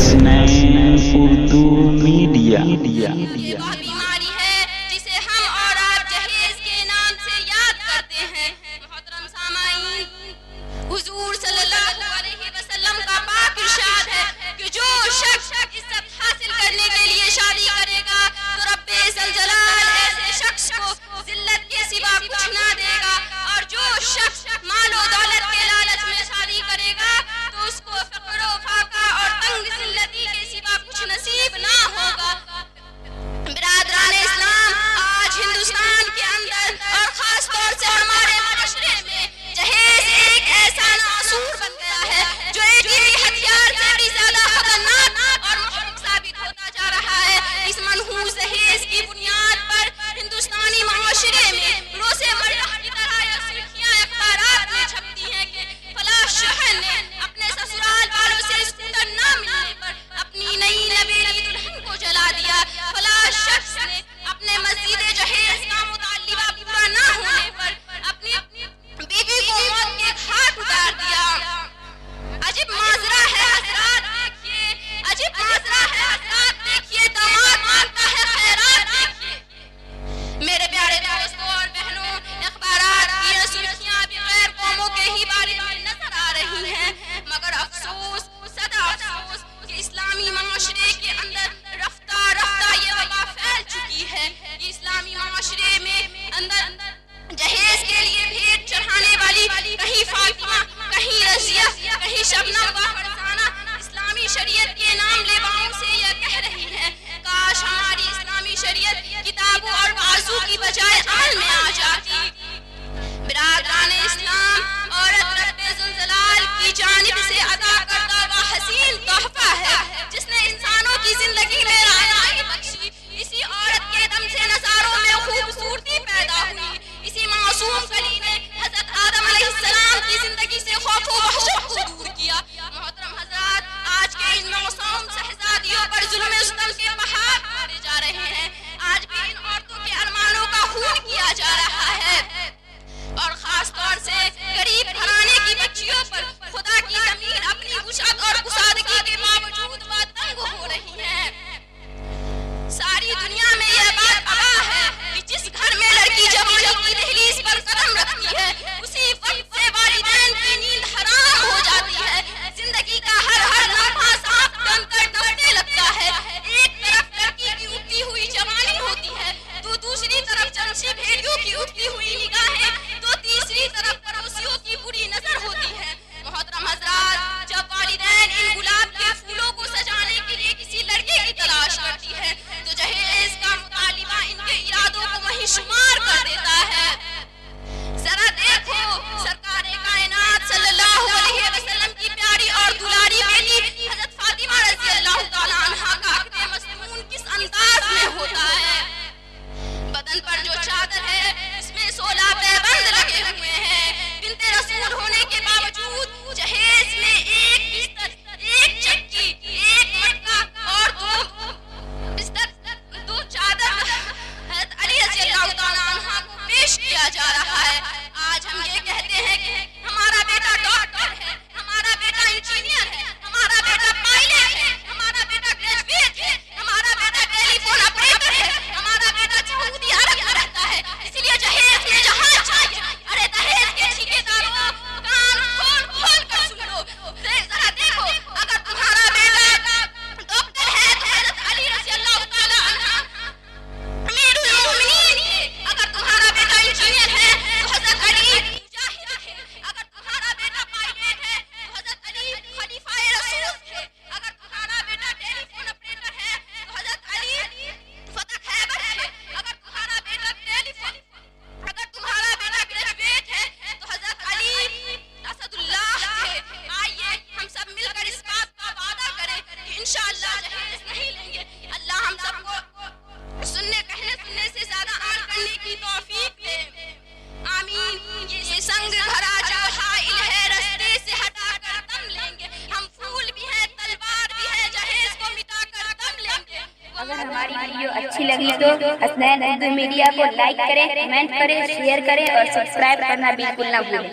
Hasnain Urdu media. یہ وہ بیماری ہے جسے ہم اور آپ جہیز کے نام سے یاد کرتے ہیں۔ محترم سامعین، حضور صلی اللہ علیہ وسلم کا پاک ارشاد ہے کہ جو شخص عزت حاصل کرنے کے لیے شادی کرے گا تو رب ذوالجلال ایسے شخص کو ذلت کے سوا کچھ نہ دے گا، اور جو شخص مال و دولت کے لالچ میں شادی کرے گا تو اس کو فقر و فاقہ اور تنگ ذلتی کے سوا کچھ نصیب نہ ہوگا۔ برادران اسلام، آج ہندوستان کے اندر اور خاص طور سے ہمارے معاشرے میں جہیز ایک ایسا ناصور بن گیا ہے جو ایک ہی ہتھیار سے بھی زیادہ خطرناک اور محرک ثابت ہوتا جا رہا ہے۔ اس منحوس جہیز کی بنیاد پر ہندوستانی معاشرے میں روزے مرہ کی طرح یہ سرخیاں اخبارات میں چھپتی ہیں کہ فلاں شوہر نے اپنے سسرال والوں سے اسکوٹر نہ ملنے پر اپنی نئی نویلی دلہن کو جلا دیا، فلاں شخص نے اپنے مسجد جہیز کا مطالبہ پورا نہ ہونے پر اپنی بیوی کو موت کے گھاٹ اتار دیا۔ عجب معذرہ ہے حضرات، دیکھیے، عجب معذرہ ہے حضرات، دیکھیے، داماد مانگتا ہے خیرات، دیکھیے۔ میرے پیارے دوستوں اور بہنوں، اخبارات کی یہ سرخیاں بھی غیر قوموں کے ہی بارے میں نظر آ رہی ہیں، مگر افسوس، صدا افسوس کہ اسلامی معاشرے کے اندر رفتہ رفتہ یہ وبا پھیل چکی ہے۔ یہ اسلامی معاشرے میں اندر جہیز کے لیے بھیٹ چڑھانے والی کہیں فاطمہ، کہیں رضیہ، کہیں شبنم و فرزانہ اسلامی شریعت کے نام لیواؤں سے یہ کہہ رہی ہیں کاش ہماری اسلامی شریعت کتابوں اور بازو کی بجائے عمل میں آ جاتی۔ برادران اسلام، عورت رب ذوالجلال کی جانب سے عطا کردہ وہ حسین تحفہ ہے جس نے انسانوں کی زندگی میں رہنمائی بخشی۔ اسی عورت کے دم سے نظاروں میں خوبصورتی پیدا ہوئی، اسی معصوم کلی نے حضرت آدم علیہ السلام کی زندگی سے خوف و وحشت کو دور کیا۔ محترم حضرات، آج کے ان معصوم شہزادیوں پر ظلم و ستم کے پہاڑ مارے جا رہے ہیں، آج بھی ان عورتوں کے ارمانوں کا خون کیا جا رہا ہے، اور خاص طور سے غریب گھرانے کی بچیوں پر خدا کی زمین اپنی وسعت اور کشادگی کے باوجود وہ تنگ ہو رہی ہے۔ ساری دنیا میں یہ بات آگاہ ہے کہ جس گھر میں لڑکی جوانی کی دہلیز پر قدم رکھتی ہے اسی وقت سے والدین کی نیند حرام ہو جاتی ہے، زندگی کا ہر لمحہ سانپ بن کر ڈسنے لگتا ہے۔ ایک طرف لڑکی کی اٹھتی ہوئی جوانی ہوتی ہے تو دوسری طرف جنسی بھیڑیوں کی اٹھتی ہوئی نگاہیں، تو تیسری طرف پڑوسیوں کی بری نظر ہوتی ہے۔ محترم حضرات، جب والدین ان گلاب کے پھولوں کو سجانے کے لیے کسی لڑکے کی تلاش کرتی ہے تو جہیز کا مطالبہ ان کے ارادوں کو وہیں شمار کر دیتا ہے۔ ذرا دیکھو، سرکار کائنات صلی اللہ علیہ وسلم کی پیاری اور دلاری بیٹی حضرت فاطمہ رضی اللہ تعالیٰ عنہا کا عقد مسنون کس انداز میں ہوتا ہے۔ بدن پر جو چادر ہے اس میں 16 پیبند لگے ہوئے ہیں، بنت رسول ہونے کے باوجود جہیز میں ایک بستر، ایک چکی، ایک مٹکا اور دو چادر حضرت علی رضی اللہ تعالیٰ عنہ کو پیش کیا جا رہا ہے۔ آج ہم یہ کہتے ہیں کہ ہمارا بیٹا ڈاکٹر ہے، ہمارا بیٹا انجینئر ہے، ہمارا بیٹا پائلٹ ہے، ہمارا بیٹا گریجویٹ ہے، ہمارا بیٹا ٹیلی فون آپریٹر ہے، ہمارا بیٹا سعودی عرب میں رہتا ہے، اس لیے جہیز میں جہاں چاہیے۔ ارے دہیز کے ٹھیکیداروں، کان کھول کر سن لو، ذرا دیکھو، اگر تمہارا بیٹا ڈاکٹر ہے تو حضرت علی رضی اللہ تعالیٰ عنہ امیر المومنین ہے، اگر تمہارا بیٹا انجینئر ہے تو حضرت علی مجاہد ہے، اگر تمہارا بیٹا پائلٹ ہے تو حضرت علی خلیفہ رسول ہے، اگر تمہارا بیٹا ٹیلی فون آپریٹر ہے تو حضرت علی فتح خیبر ہے، اگر تمہارا بیٹا اگر تمہارا بیٹا گریجویٹ ہے تو حضرت علی اسد اللہ ہے۔ آئیے ہم سب مل کر اس بات کا وعدہ کریں کہ انشاءاللہ جہیز نہیں لیں گے۔ اللہ ہم سب کو سننے سے زیادہ عمل کرنے کی توفیق دے، آمین۔ یہ سنگ بھرا جو حائل ہے رستے سے ہٹا کر دم لیں گے، ہم پھول بھی ہیں تلوار بھی ہے جہیز کو مٹا کر دم لیں گے۔ اگر ہماری ویڈیو اچھی لگی تو حسنین اردو میڈیا کو لائک کریں، کمنٹ کریں، شیئر کریں اور سبسکرائب کرنا بالکل نہ بھولیں۔